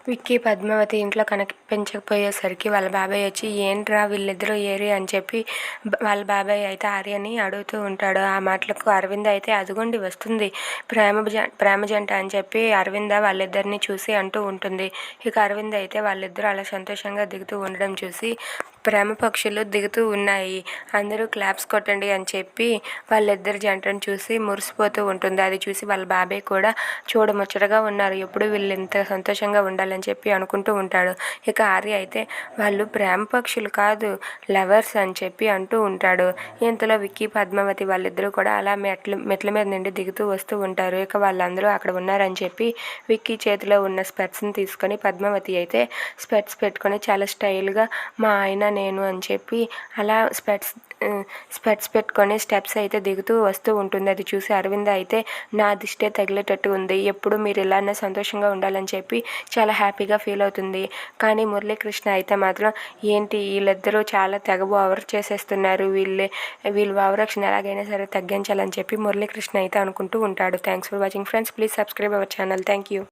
విక్కీ పద్మావతి ఇంట్లో కనిపించకపోయేసరికి వాళ్ళ బాబాయ్ వచ్చి ఏంట్రా వీళ్ళిద్దరూ ఏరి అని చెప్పి వాళ్ళ బాబాయ్ అయితే ఆర్యని అడుగుతూ ఉంటాడు. ఆ మాటలకు అరవింద అయితే అదిగోండి వస్తుంది ప్రేమ జంట అని చెప్పి అరవింద వాళ్ళిద్దరిని చూసి అంటూ ఉంటుంది. ఇక అరవింద అయితే వాళ్ళిద్దరూ అలా సంతోషంగా దిగుతూ ఉండడం చూసి ప్రేమ పక్షులు దిగుతూ ఉన్నాయి, అందరూ క్లాప్స్ కొట్టండి అని చెప్పి వాళ్ళిద్దరి జంటను చూసి మురిసిపోతూ ఉంటుంది. అది చూసి వాళ్ళ బాబాయ్ కూడా చూడముచ్చటగా ఉన్నారు, ఎప్పుడు వీళ్ళు ఇంత సంతోషంగా ఉండాలని చెప్పి అనుకుంటూ ఉంటాడు. ఇక ఆర్య అయితే వాళ్ళు ప్రేమ పక్షులు కాదు లవర్స్ అని చెప్పి అంటూ ఉంటాడు. ఇంతలో విక్కీ పద్మావతి వాళ్ళిద్దరూ కూడా అలా మెట్ల మీద నుండి దిగుతూ వస్తూ ఉంటారు. ఇక వాళ్ళందరూ అక్కడ ఉన్నారని చెప్పి విక్కీ చేతిలో ఉన్న స్పెట్స్ని తీసుకొని పద్మావతి అయితే స్పెట్స్ పెట్టుకొని చాలా స్టైల్గా మా ఆయన నేను అని చెప్పి అలా స్పెట్స్ పెట్టుకొని స్టెప్స్ అయితే దిగుతూ వస్తూ ఉంటుంది. అది చూసి అరవింద అయితే నా దిష్టే తగిలేటట్టు ఉంది, ఎప్పుడు మీరు ఇలానే సంతోషంగా ఉండాలని చెప్పి చాలా హ్యాపీగా ఫీల్ అవుతుంది. కానీ మురళీకృష్ణ అయితే మాత్రం ఏంటి వీళ్ళిద్దరూ చాలా తెగ ఓవర్ చేసేస్తున్నారు, వీళ్ళు ఓవరాక్షన్ ఎలాగైనా సరే తగ్గించాలని చెప్పి మురళీకృష్ణ అయితే అనుకుంటూ ఉంటాడు. Thanks for watching friends, please subscribe our channel. Thank you.